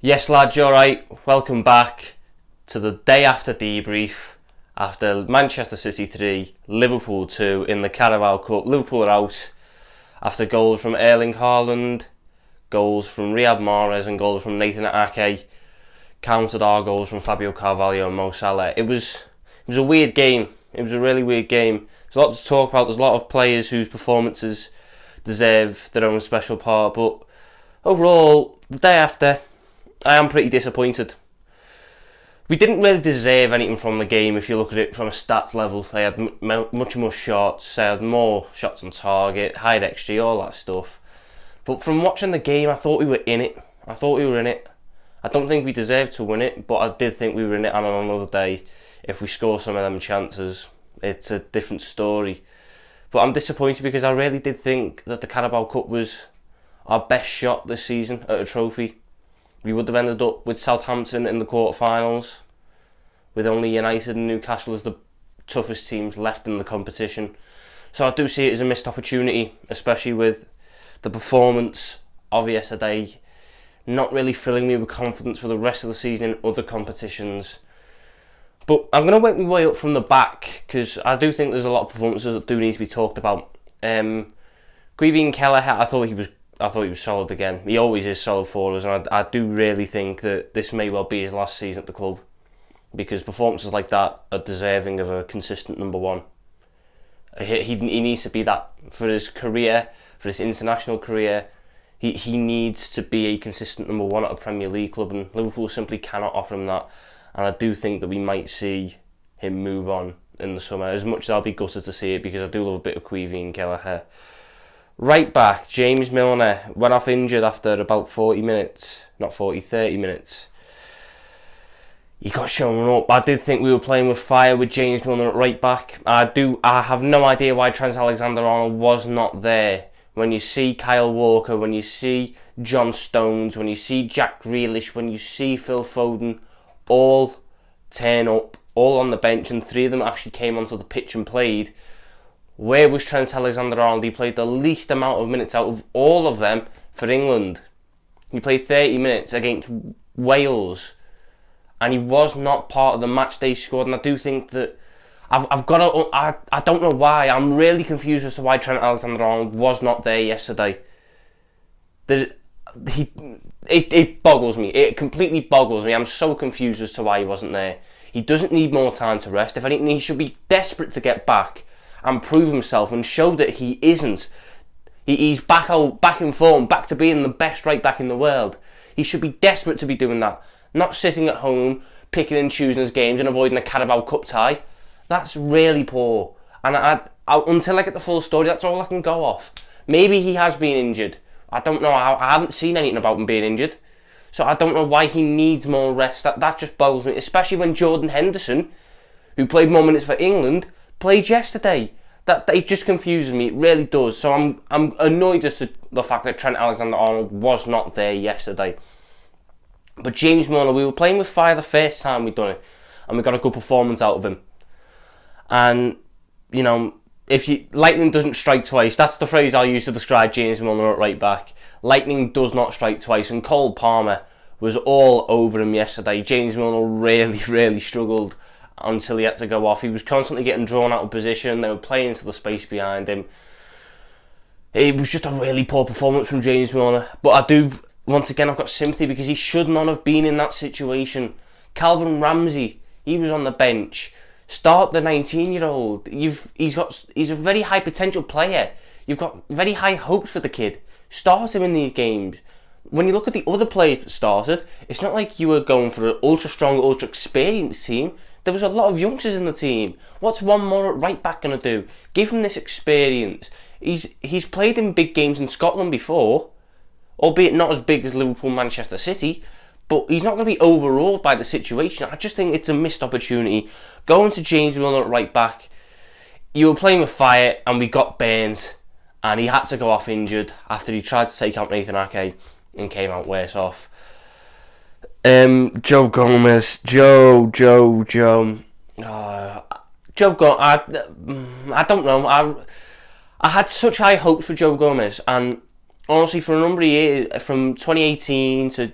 Yes, lads, you alright? Welcome back to the day after debrief. After Manchester City 3, Liverpool 2 in the Carabao Cup. Liverpool are out after goals from Erling Haaland, goals from Riyad Mahrez and goals from Nathan Ake countered our goals from Fabio Carvalho and Mo Salah. It was a weird game. It was a really weird game. There's a lot to talk about. There's a lot of players whose performances deserve their own special part, but overall, the day after, I am pretty disappointed. We didn't really deserve anything from the game if you look at it from a stats level. They had much more shots, they had more shots on target, higher XG, all that stuff. But from watching the game, I thought we were in it. I don't think we deserved to win it, but I did think we were in it, and on another day, if we score some of them chances, it's a different story. But I'm disappointed because I really did think that the Carabao Cup was our best shot this season at a trophy. We would have ended up with Southampton in the quarterfinals, with only United and Newcastle as the toughest teams left in the competition. So I do see it as a missed opportunity, especially with the performance of yesterday not really filling me with confidence for the rest of the season in other competitions. But I'm going to work my way up from the back, because I do think there's a lot of performances that do need to be talked about. Queeveen Kelleher, I thought he was solid again. He always is solid for us, and I do really think that this may well be his last season at the club, because performances like that are deserving of a consistent number one. He needs to be that for his career, for his international career. He needs to be a consistent number one at a Premier League club, and Liverpool simply cannot offer him that. And I do think that we might see him move on in the summer, as much as I'll be gutted to see it, because I do love a bit of Queeveen Kelleher. Right back, James Milner went off injured after about 30 minutes. He got shown up. I did think we were playing with fire with James Milner at right back. I have no idea why Trent Alexander-Arnold was not there. When you see Kyle Walker, when you see John Stones, when you see Jack Grealish, when you see Phil Foden, all turn up, all on the bench, and three of them actually came onto the pitch and played. Where was Trent Alexander-Arnold? He played the least amount of minutes out of all of them for England. He played 30 minutes against Wales, and he was not part of the matchday squad. And I do think that I don't know why. I'm really confused as to why Trent Alexander-Arnold was not there yesterday. It boggles me. It completely boggles me. I'm so confused as to why he wasn't there. He doesn't need more time to rest. If anything, he should be desperate to get back and prove himself and show that he isn't. He's back in form, back to being the best right back in the world. He should be desperate to be doing that. Not sitting at home, picking and choosing his games and avoiding a Carabao Cup tie. That's really poor. And until I get the full story, that's all I can go off. Maybe he has been injured. I don't know. I haven't seen anything about him being injured. So I don't know why he needs more rest. That just boggles me. Especially when Jordan Henderson, who played more minutes for England, played yesterday. That it just confuses me. It really does. So I'm annoyed as to the fact that Trent Alexander-Arnold was not there yesterday. But James Milner, we were playing with fire the first time we'd done it, and we got a good performance out of him. And, you know, lightning doesn't strike twice. That's the phrase I'll use to describe James Milner at right back. Lightning does not strike twice, and Cole Palmer was all over him yesterday. James Milner really struggled until he had to go off. He was constantly getting drawn out of position. They were playing into the space behind him. It was just a really poor performance from James Milner. But once again, I've got sympathy, because he should not have been in that situation. Calvin Ramsey, he was on the bench. Start the 19-year-old. He's a very high potential player. You've got very high hopes for the kid. Start him in these games. When you look at the other players that started, it's not like you were going for an ultra strong, ultra experienced team. There was a lot of youngsters in the team. What's one more at right back going to do? Give him this experience. He's played in big games in Scotland before, albeit not as big as Liverpool, Manchester City. But he's not going to be overawed by the situation. I just think it's a missed opportunity. Going to James Milner at right back, you were playing with fire, and we got Burns, and he had to go off injured after he tried to take out Nathan Ake and came out worse off. Joe Gomez, Joe. I don't know. I had such high hopes for Joe Gomez, and honestly, for a number of years, from 2018 to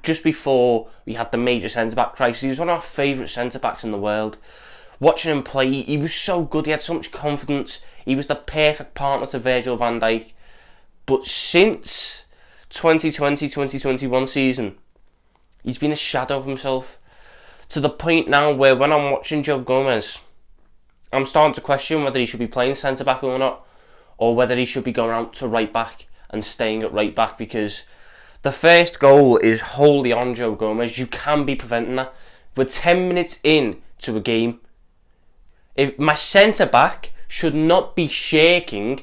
just before we had the major centre-back crisis, he was one of our favourite centre-backs in the world. Watching him play, he was so good, he had so much confidence, he was the perfect partner to Virgil van Dijk. But since 2020-2021 season, he's been a shadow of himself, to the point now where when I'm watching Joe Gomez, I'm starting to question whether he should be playing centre-back or not, or whether he should be going out to right-back and staying at right-back, because the first goal is wholly on Joe Gomez. You can be preventing that. We're 10 minutes in to a game. If my centre-back should not be shaking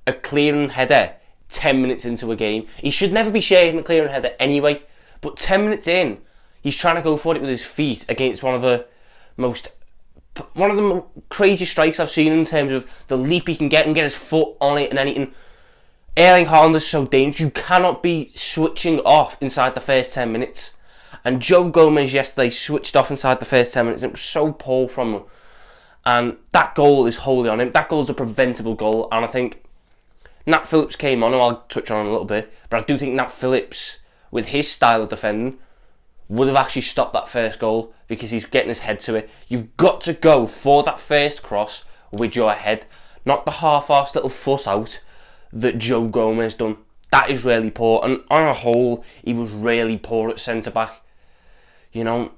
a clearing header 10 minutes into a game. He should never be shaking a clearing header anyway. But 10 minutes in, he's trying to go for it with his feet against one of the crazy strikes I've seen in terms of the leap he can get and get his foot on it and anything. Erling Haaland is so dangerous. You cannot be switching off inside the first 10 minutes. And Joe Gomez yesterday switched off inside the first 10 minutes. And it was so poor from him. And that goal is wholly on him. That goal is a preventable goal. And I think Nat Phillips came on, and I'll touch on it a little bit. But I do think Nat Phillips, with his style of defending, would have actually stopped that first goal, because he's getting his head to it. You've got to go for that first cross with your head, not the half-arsed little foot out that Joe Gomez done. That is really poor, and on a whole, he was really poor at centre-back. You know,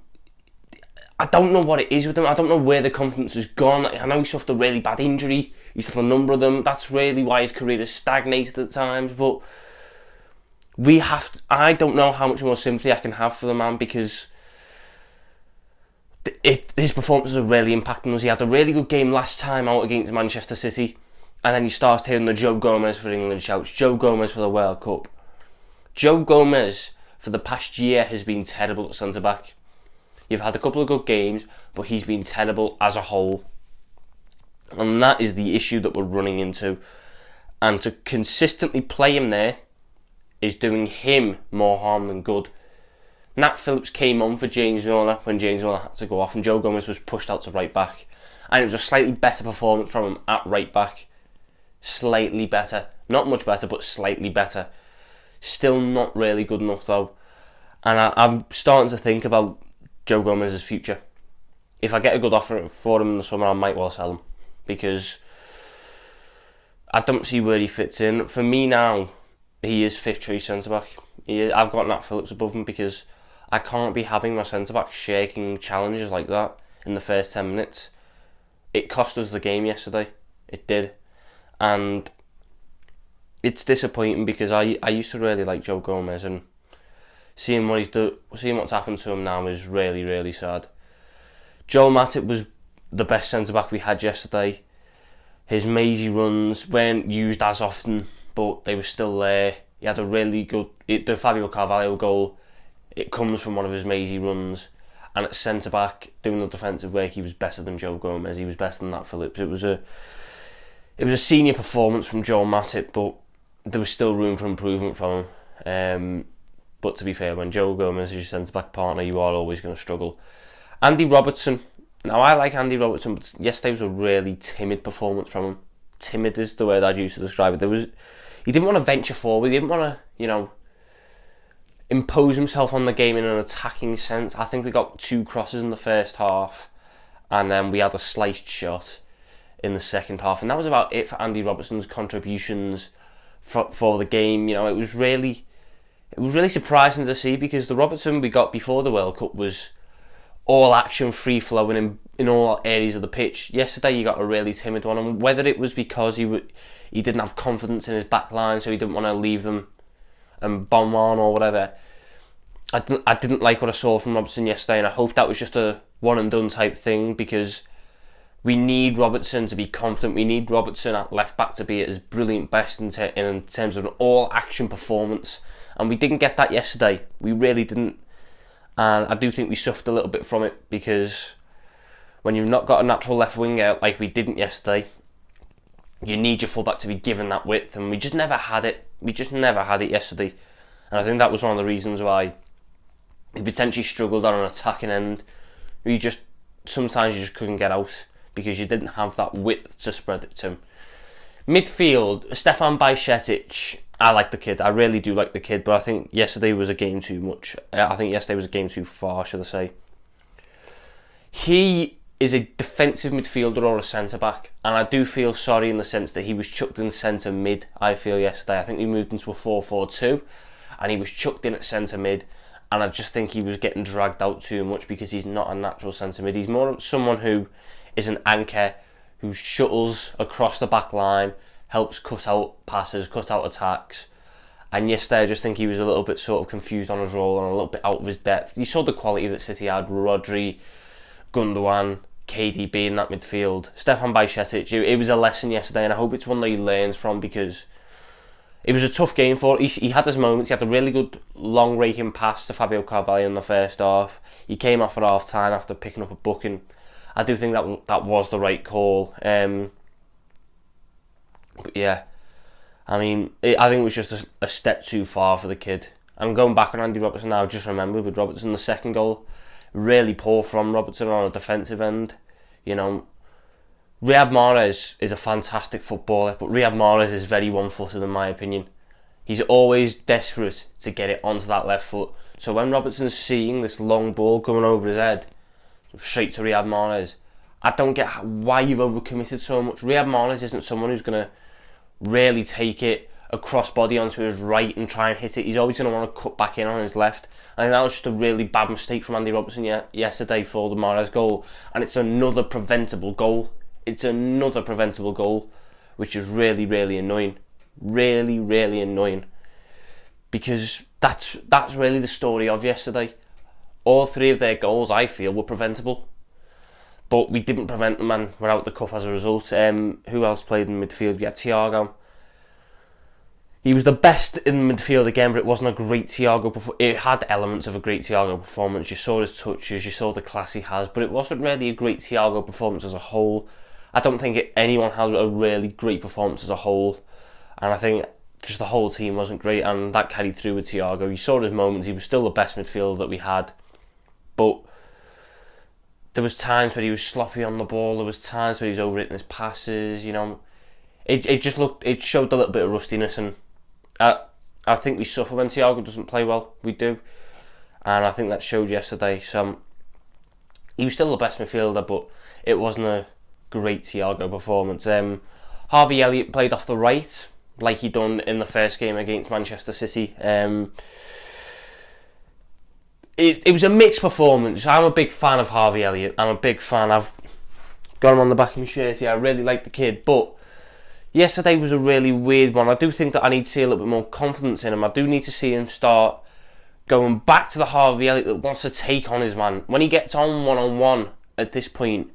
I don't know what it is with him. I don't know where the confidence has gone. I know he suffered a really bad injury. He suffered a number of them. That's really why his career has stagnated at times, but I don't know how much more sympathy I can have for the man, because his performances are really impacting us. He had a really good game last time out against Manchester City, and then you start hearing the Joe Gomez for England shouts, Joe Gomez for the World Cup. Joe Gomez for the past year has been terrible at centre-back. You've had a couple of good games, but he's been terrible as a whole. And that is the issue that we're running into. And to consistently play him there is doing him more harm than good. Nat Phillips came on for James Milner when James Milner had to go off, and Joe Gomez was pushed out to right back. And it was a slightly better performance from him at right back. Slightly better. Not much better, but slightly better. Still not really good enough though. And I'm starting to think about Joe Gomez's future. If I get a good offer for him in the summer, I might well sell him, because I don't see where he fits in. For me now, he is fifth choice centre-back. I've got Nat Phillips above him, because I can't be having my centre-back shaking challenges like that in the first 10 minutes. It cost us the game yesterday. It did. And it's disappointing, because I used to really like Joe Gomez, and seeing what's happened to him now is really, really sad. Joel Matip was the best centre-back we had yesterday. His mazy runs weren't used as often, but they were still there. He had a really good... The Fabio Carvalho goal, it comes from one of his mazy runs. And at centre-back, doing the defensive work, he was better than Joe Gomez. He was better than Nat Phillips. It was a senior performance from Joel Matip, but there was still room for improvement from him. But to be fair, when Joe Gomez is your centre-back partner, you are always going to struggle. Andy Robertson. Now, I like Andy Robertson, but yesterday was a really timid performance from him. Timid is the word I'd use to describe it. He didn't want to venture forward. He didn't want to, impose himself on the game in an attacking sense. I think we got 2 crosses in the first half, and then we had a sliced shot in the second half. And that was about it for Andy Robertson's contributions for the game. It was really surprising to see, because the Robertson we got before the World Cup was all action, free flowing in all areas of the pitch. Yesterday you got a really timid one, and whether it was because he didn't have confidence in his back line, so he didn't want to leave them and bomb on or whatever. I didn't like what I saw from Robertson yesterday, and I hope that was just a one and done type thing, because we need Robertson to be confident. We need Robertson at left back to be at his brilliant best in terms of an all action performance, and we didn't get that yesterday. We really didn't. And I do think we suffered a little bit from it, because when you've not got a natural left winger like we didn't yesterday, you need your fullback to be given that width, and we just never had it. We just never had it yesterday, and I think that was one of the reasons why we potentially struggled on an attacking end. Sometimes you just couldn't get out, because you didn't have that width to spread it to him. Midfield, Stefan Bajcetic I like the kid. I really do like the kid, but I think yesterday was a game too much. I think yesterday was a game too far, should I say. He is a defensive midfielder or a centre-back, and I do feel sorry in the sense that he was chucked in centre mid, I feel, yesterday. I think we moved into a 4-4-2, and he was chucked in at centre mid, and I just think he was getting dragged out too much because he's not a natural centre mid. He's more of someone who is an anchor, who shuttles across the back line, helps cut out passes, cut out attacks. And yesterday I just think he was a little bit sort of confused on his role and a little bit out of his depth. You saw the quality that City had: Rodri, Gundogan, KDB in that midfield, Stefan Bajcetic. It was a lesson yesterday, and I hope it's one that he learns from, because it was a tough game for him. He had his moments. He had a really good long raking pass to Fabio Carvalho in the first half. He came off at half time after picking up a booking. I do think that was the right call. But yeah, I mean, I think it was just a step too far for the kid. I'm going back on Andy Robertson now. I just remembered with Robertson, the second goal, really poor from Robertson on a defensive end. You know, Riyad Mahrez is a fantastic footballer, but Riyad Mahrez is very one-footed in my opinion. He's always desperate to get it onto that left foot. So when Robertson's seeing this long ball coming over his head, straight to Riyad Mahrez, I don't get why you've overcommitted so much. Riyad Mahrez isn't someone who's going to really take it a cross-body onto his right and try and hit it. He's always going to want to cut back in on his left. I think that was just a really bad mistake from Andy Robertson yesterday for the Mahrez goal. And it's another preventable goal. It's another preventable goal, which is really, really annoying. Really, really annoying. Because that's really the story of yesterday. All three of their goals, I feel, were preventable. But we didn't prevent them, and we're out the cup as a result. Who else played in midfield? We had Thiago. He was the best in midfield again, but it wasn't a great Thiago performance. It had elements of a great Thiago performance. You saw his touches, you saw the class he has, but it wasn't really a great Thiago performance as a whole. I don't think anyone had a really great performance as a whole, and I think just the whole team wasn't great, and that carried through with Thiago. You saw his moments. He was still the best midfielder that we had, but there was times where he was sloppy on the ball. There was times where he was overhitting his passes. You know, it showed a little bit of rustiness, and I think we suffer when Thiago doesn't play well. We do, and I think that showed yesterday. So he was still the best midfielder, but it wasn't a great Thiago performance. Harvey Elliott played off the right, like he done in the first game against Manchester City. It was a mixed performance. I'm a big fan of Harvey Elliott. I'm a big fan. I've got him on the back of my shirt here. I really like the kid, but yesterday was a really weird one. I do think that I need to see a little bit more confidence in him. I do need to see him start going back to the Harvey Elliott that wants to take on his man. When he gets on one-on-one at this point,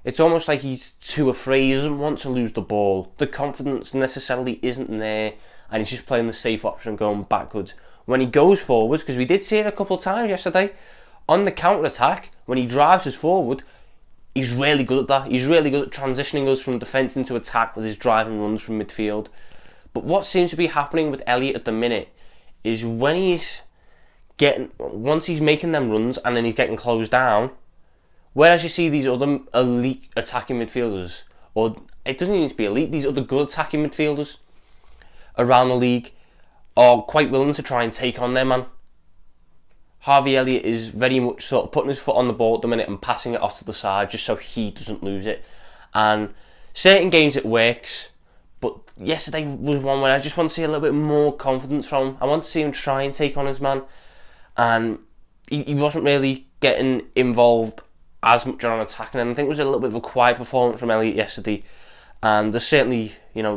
it's almost like he's too afraid. He doesn't want to lose the ball. The confidence necessarily isn't there, and he's just playing the safe option, going backwards. When he goes forwards, because we did see it a couple of times yesterday, on the counter-attack, when he drives us forward, he's really good at that. He's really good at transitioning us from defence into attack with his driving runs from midfield. But what seems to be happening with Elliott at the minute is once he's making them runs and then he's getting closed down, whereas you see these other elite attacking midfielders, or it doesn't need to be elite, these other good attacking midfielders around the league are quite willing to try and take on their man. Harvey Elliott is very much sort of putting his foot on the ball at the minute and passing it off to the side just so he doesn't lose it. And certain games it works, but yesterday was one where I just want to see a little bit more confidence from him. I want to see him try and take on his man, and he wasn't really getting involved as much on attacking, and I think it was a little bit of a quiet performance from Elliott yesterday. And there's certainly,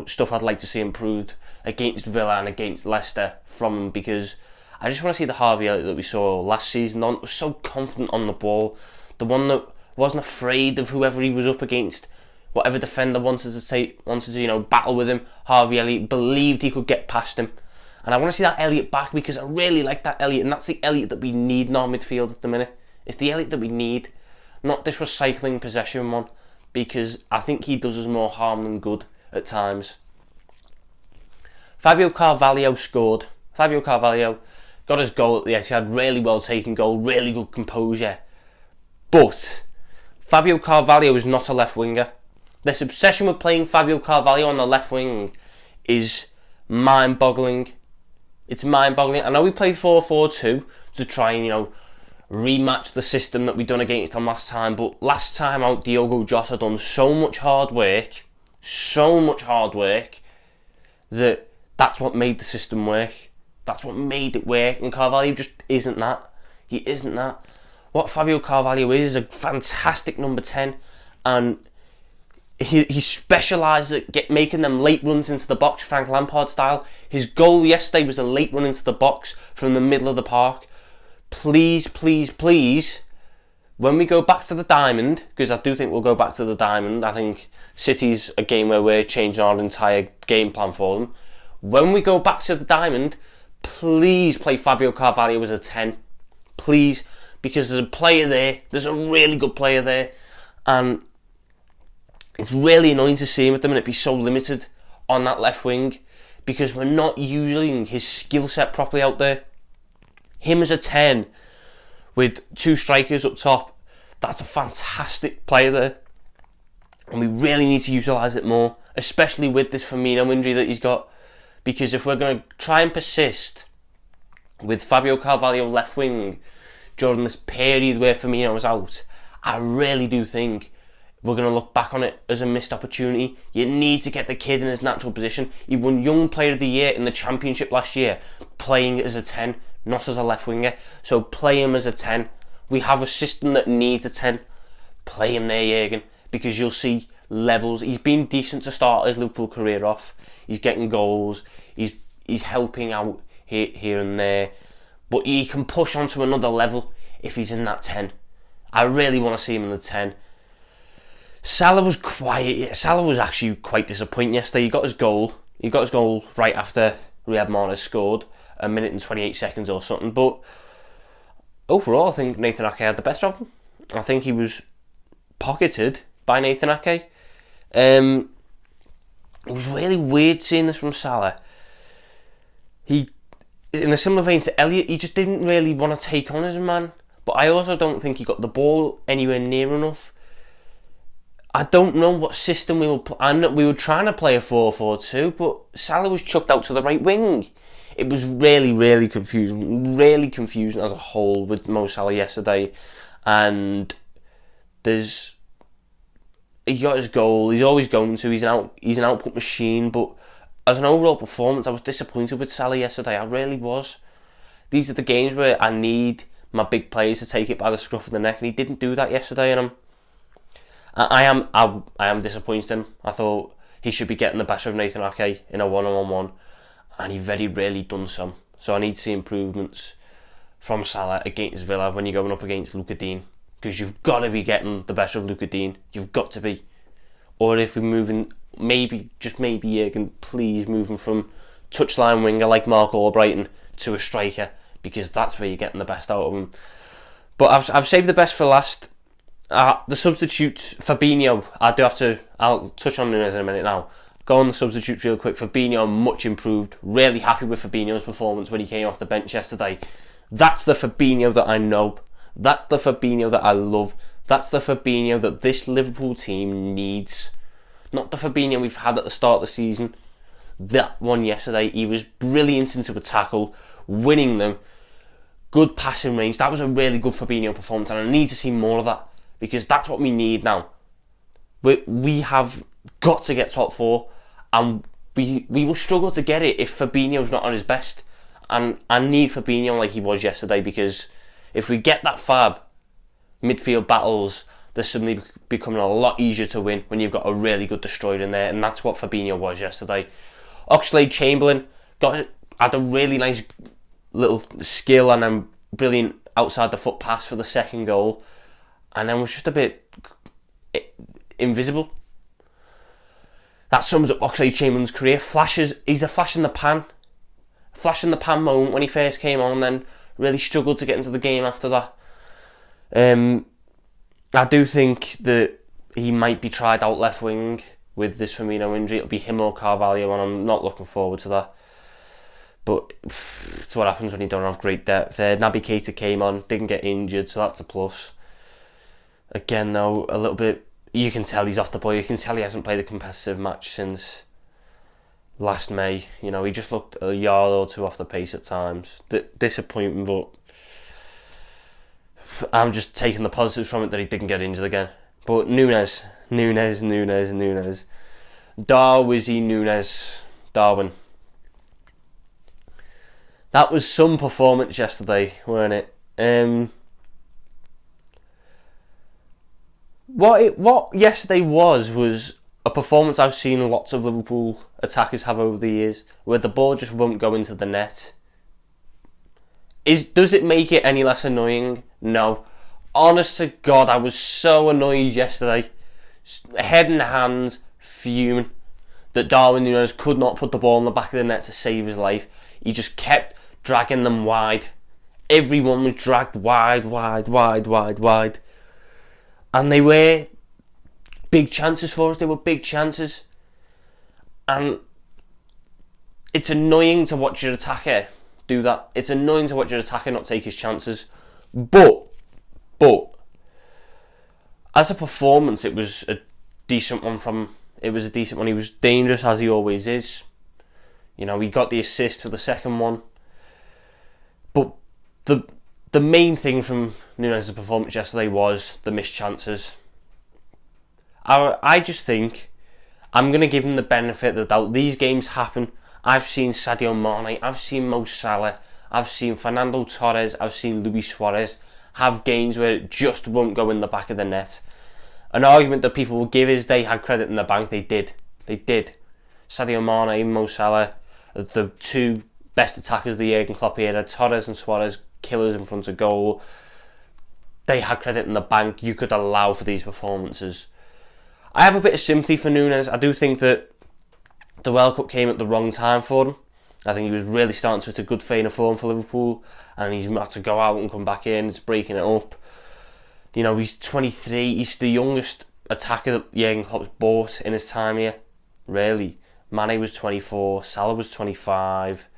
stuff I'd like to see improved against Villa and against Leicester from him, because I just want to see the Harvey Elliott that we saw last season. The one that was so confident on the ball, the one that wasn't afraid of whoever he was up against. Whatever defender wanted to battle with him, Harvey Elliott believed he could get past him. And I want to see that Elliott back, because I really like that Elliott, and that's the Elliott that we need in our midfield at the minute. It's the Elliott that we need, not this recycling possession one, because I think he does us more harm than good at times. Fabio Carvalho scored. Fabio Carvalho got his goal at the Etihad, really well taken goal, really good composure. But Fabio Carvalho is not a left winger. This obsession with playing Fabio Carvalho on the left wing is mind-boggling. It's mind-boggling. I know we played 4-4-2 to try and, rematch the system that we done against them last time, but last time out, Diogo Jota done so much hard work, that that's what made the system work. That's what made it work, and Carvalho just isn't that. He isn't that. What Fabio Carvalho is a fantastic number 10, and he specialises at making them late runs into the box, Frank Lampard style. His goal yesterday was a late run into the box from the middle of the park. Please, please, please, when we go back to the Diamond, because I do think we'll go back to the Diamond, I think City's a game where we're changing our entire game plan for them. When we go back to the Diamond, please play Fabio Carvalho as a 10. Please, because there's a player there, there's a really good player there, and it's really annoying to see him at the minute be so limited on that left wing, because we're not using his skill set properly out there. Him as a 10 with two strikers up top, that's a fantastic player there, and we really need to utilise it more, especially with this Firmino injury that he's got, because if we're going to try and persist with Fabio Carvalho left wing during this period where Firmino is out, I really do think we're going to look back on it as a missed opportunity. You need to get the kid in his natural position. He won Young Player of the Year in the Championship last year, playing as a 10, not as a left winger. So play him as a 10. We have a system that needs a 10. Play him there, Jurgen, because you'll see levels. He's been decent to start his Liverpool career off. He's getting goals. He's helping out here and there. But he can push on to another level if he's in that 10. I really want to see him in the 10. Salah was quiet. Salah was actually quite disappointing yesterday. He got his goal. He got his goal right after Riyad Mahrez scored, a minute and 28 seconds or something. But overall, I think Nathan Ake had the best of him. I think he was pocketed by Nathan Ake. It was really weird seeing this from Salah. He, in a similar vein to Elliott, he just didn't really want to take on as a man. But I also don't think he got the ball anywhere near enough. I don't know what system we were. We were trying to play a 4-4-2, but Salah was chucked out to the right wing. It was really, really confusing as a whole with Mo Salah yesterday. And he got his goal. He's always going to. He's an output machine. But as an overall performance, I was disappointed with Salah yesterday. I really was. These are the games where I need my big players to take it by the scruff of the neck, and he didn't do that yesterday. And I am disappointed in him. I thought he should be getting the best of Nathan Ake in a one-on-one, and he very rarely done so. So I need to see improvements from Salah against Villa when you're going up against Luka Dean, because you've got to be getting the best of Luka Dean. You've got to be. Or if we're moving, maybe Jurgen, please move him from touchline winger like Mark Albrighton to a striker, because that's where you're getting the best out of him. But I've saved the best for last. The substitutes, Fabinho, I'll touch on Nunez in a minute now. Go on the substitutes real quick. Fabinho, much improved. Really happy with Fabinho's performance when he came off the bench yesterday. That's the Fabinho that I know. That's the Fabinho that I love. That's the Fabinho that this Liverpool team needs. Not the Fabinho we've had at the start of the season. That one yesterday, he was brilliant into a tackle, winning them. Good passing range. That was a really good Fabinho performance, and I need to see more of that, because that's what we need now. We have got to get top 4, and we will struggle to get it if Fabinho's not on his best. And I need Fabinho like he was yesterday, because if we get that fab, midfield battles, they're suddenly becoming a lot easier to win when you've got a really good destroyer in there, and that's what Fabinho was yesterday. Oxlade-Chamberlain had a really nice little skill and a brilliant outside the foot pass for the second goal, and then was just a bit invisible. That sums up Oxlade-Chamberlain's career. He's a flash in the pan moment when he first came on, and then really struggled to get into the game after that. I do think that he might be tried out left wing with this Firmino injury. It'll be him or Carvalho, and I'm not looking forward to that. But it's what happens when you don't have great depth. Naby Keita came on, didn't get injured, so that's a plus. Again, though, a little bit, you can tell he's off the ball. You can tell he hasn't played a competitive match since last May. You know, he just looked a yard or two off the pace at times. Disappointing, but I'm just taking the positives from it that he didn't get injured again. But Nunez. Darwin. That was some performance yesterday, weren't it? What yesterday was a performance I've seen lots of Liverpool attackers have over the years, where the ball just won't go into the net. Does it make it any less annoying? No. Honest to God, I was so annoyed yesterday. Head in hands, fuming that Darwin Nunez could not put the ball in the back of the net to save his life. He just kept dragging them wide. Everyone was dragged wide. And they were big chances for us. They were big chances. And it's annoying to watch your attacker do that. It's annoying to watch your attacker not take his chances. But as a performance, it was a decent one He was dangerous, as he always is. You know, he got the assist for the second one. But the main thing from Nunez's performance yesterday was the missed chances. I just think I'm going to give him the benefit of the doubt. These games happen. I've seen Sadio Mane, I've seen Mo Salah, I've seen Fernando Torres, I've seen Luis Suarez have games where it just won't go in the back of the net. An argument that people will give is they had credit in the bank. They did. Sadio Mane, Mo Salah, the two best attackers of the Jurgen Klopp era, Torres and Suarez, killers in front of goal. They had credit in the bank. You could allow for these performances. I have a bit of sympathy for Nunez. I do think that the World Cup came at the wrong time for him. I think he was really starting to hit a good vein of form for Liverpool, and he's had to go out and come back in. It's breaking it up. You know, he's 23. He's the youngest attacker that Jurgen Klopp's bought in his time here. Really. Mane was 24. Salah was 25.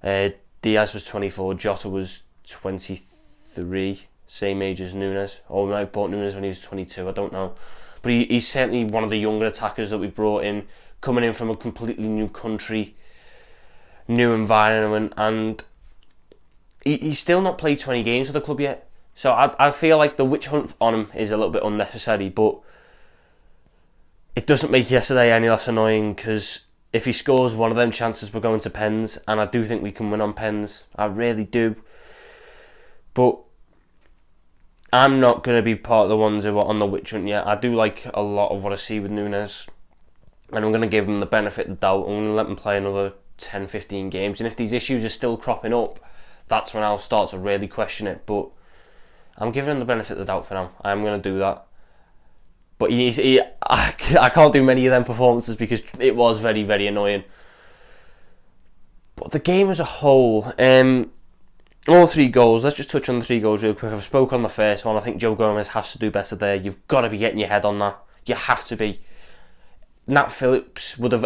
Diaz was 24. Jota was 23. Same age as Nunez. Or we might have bought Nunez when he was 22. I don't know. But he's certainly one of the younger attackers that we've brought in, coming in from a completely new country, new environment, and he's still not played 20 games for the club yet. So I feel like the witch hunt on him is a little bit unnecessary, but it doesn't make yesterday any less annoying, because if he scores one of them chances, we're going to pens, and I do think we can win on pens. I really do. But I'm not going to be part of the ones who are on the witch hunt yet. I do like a lot of what I see with Nunez, and I'm going to give him the benefit of the doubt. I'm going to let him play another 10-15 games, and if these issues are still cropping up, that's when I'll start to really question it. But I'm giving him the benefit of the doubt for now. I'm going to do that. But I can't do many of them performances because it was very, very annoying. But the game as a whole, all three goals, let's just touch on the three goals real quick. I've spoke on the first one. I think Joe Gomez has to do better there. You've got to be getting your head on that. You have to be. Nat Phillips would have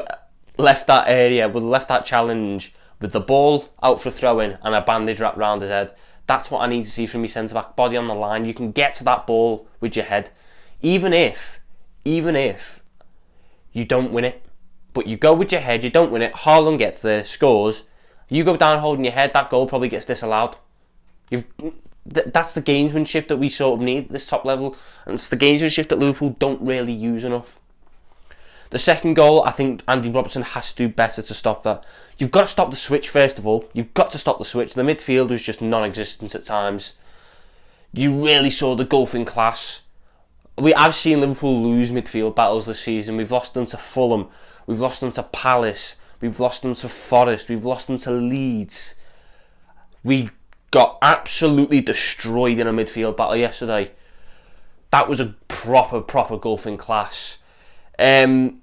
left that area, would have left that challenge with the ball out for a throw-in and a bandage wrapped around his head. That's what I need to see from your centre-back. Body on the line. You can get to that ball with your head. Even if you don't win it, but you go with your head, you don't win it, Haaland gets there, scores, you go down holding your head, that goal probably gets disallowed. That's the gamesmanship that we sort of need at this top level, and it's the gamesmanship that Liverpool don't really use enough. The second goal, I think Andy Robertson has to do better to stop that. You've got to stop the switch first of all. You've got to stop the switch. The midfield was just non-existent at times. You really saw the gulf in class. I've seen Liverpool lose midfield battles this season. We've lost them to Fulham. We've lost them to Palace. We've lost them to Forest. We've lost them to Leeds. We got absolutely destroyed in a midfield battle yesterday. That was a proper gulf in class. But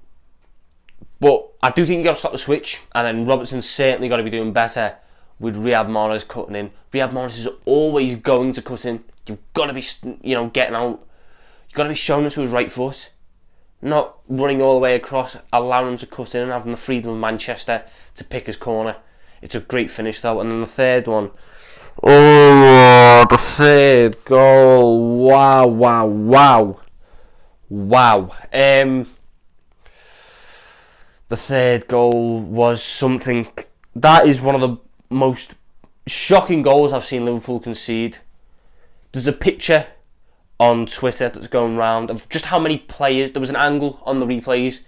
I do think you got to stop the switch, and then Robertson's certainly got to be doing better with Riyad Mahrez cutting in. Riyad Mahrez is always going to cut in. You've got to be, getting out. You've got to be showing him to his right foot, not running all the way across, allowing him to cut in and having the freedom of Manchester to pick his corner. It's a great finish though. And then the third one, the third goal, wow. The The third goal was something... That is one of the most shocking goals I've seen Liverpool concede. There's a picture on Twitter that's going around of just how many players... There was an angle on the replays,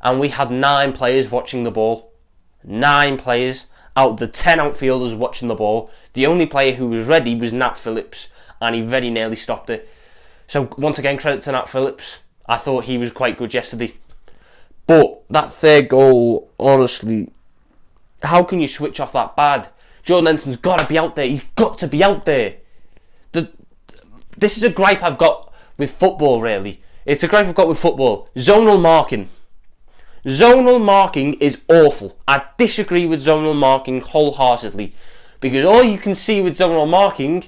and we had 9 players watching the ball. 9 players out of the 10 outfielders watching the ball. The only player who was ready was Nat Phillips, and he very nearly stopped it. So once again, credit to Nat Phillips. I thought he was quite good yesterday. But that third goal, honestly, how can you switch off that bad? Jordan Henderson's got to be out there. He's got to be out there. This is a gripe I've got with football, really. It's a gripe I've got with football. Zonal marking. Zonal marking is awful. I disagree with zonal marking wholeheartedly. Because all you can see with zonal marking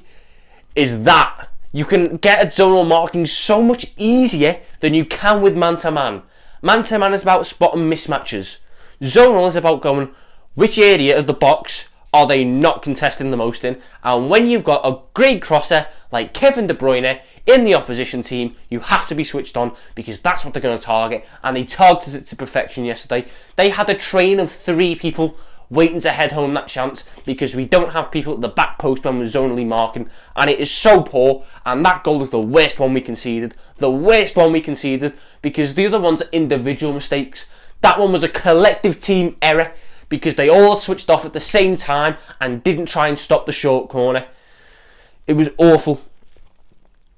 is that. You can get at zonal marking so much easier than you can with man-to-man. Man-to-man is about spotting mismatches. Zonal is about going, which area of the box are they not contesting the most in? And when you've got a great crosser like Kevin De Bruyne in the opposition team, you have to be switched on because that's what they're going to target. And they targeted it to perfection yesterday. They had a train of 3 people waiting to head home that chance because we don't have people at the back post when we're zonally marking, and it is so poor. And that goal is the worst one we conceded. The worst one we conceded because the other ones are individual mistakes. That one was a collective team error because they all switched off at the same time and didn't try and stop the short corner. It was awful.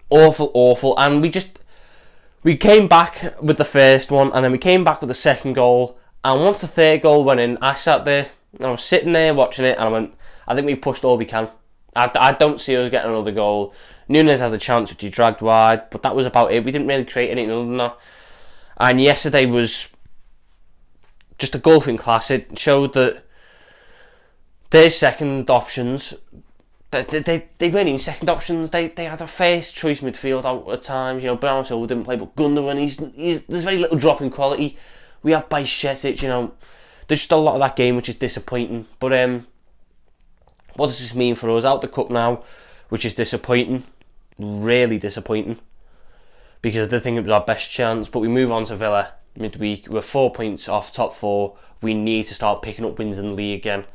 Awful, awful. And we came back with the first one, and then we came back with the second goal. And once the third goal went in, I sat there, and I was sitting there watching it, and I went, I think we've pushed all we can. I don't see us getting another goal. Nunez had a chance, which he dragged wide, but that was about it. We didn't really create anything other than that. And yesterday was just a golfing class. It showed that their second options, they weren't even second options. They had a first choice midfield out at times. You know, Bernardo Silva didn't play, but Gundogan, there's very little drop in quality. We have Bajcetic, you know. There's just a lot of that game which is disappointing. But what does this mean for us? Out the cup now, which is disappointing. Really disappointing. Because I did think it was our best chance. But we move on to Villa midweek. We're 4 points off top 4. We need to start picking up wins in the league again.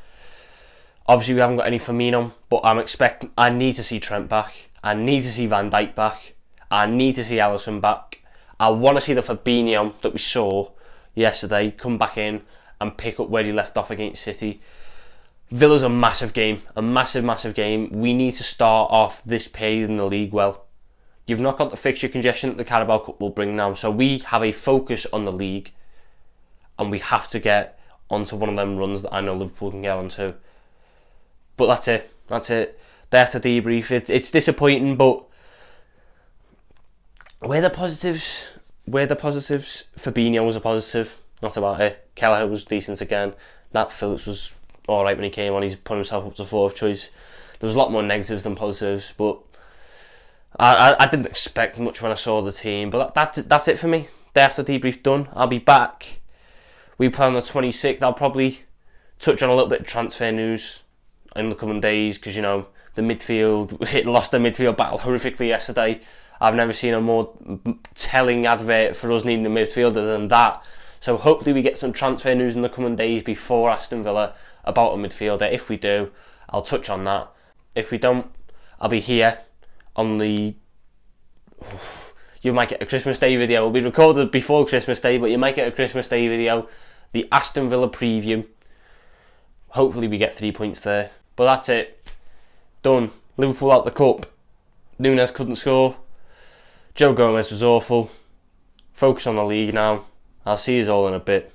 Obviously we haven't got any Firmino, but I need to see Trent back. I need to see Van Dijk back. I need to see Alisson back. I want to see the Fabinho that we saw yesterday come back in and pick up where he left off against City. Villa's a massive game. A massive game. We need to start off this period in the league well. You've not got the fixture congestion that the Carabao Cup will bring now. So we have a focus on the league. And we have to get onto one of them runs that I know Liverpool can get onto. But that's it. They have to debrief. It's disappointing, but where the positives? Fabinho was a positive. Not about it. Kelleher was decent again. Nat Phillips was alright when he came on. He's put himself up to 4th choice. There's a lot more negatives than positives, but I didn't expect much when I saw the team. But that's it for me. Day after debrief done. I'll be back. We play on the 26th. I'll probably touch on a little bit of transfer news in the coming days because, you know, the midfield, lost the midfield battle horrifically yesterday. I've never seen a more telling advert for us needing a midfielder than that. So hopefully we get some transfer news in the coming days before Aston Villa about a midfielder. If we do, I'll touch on that. If we don't, I'll be here on the... You might get a Christmas Day video. It'll be recorded before Christmas Day, but you might get a Christmas Day video. The Aston Villa preview. Hopefully we get 3 points there. But that's it. Done. Liverpool out the cup. Nunez couldn't score. Joe Gomez was awful. Focus on the league now. I'll see you all in a bit.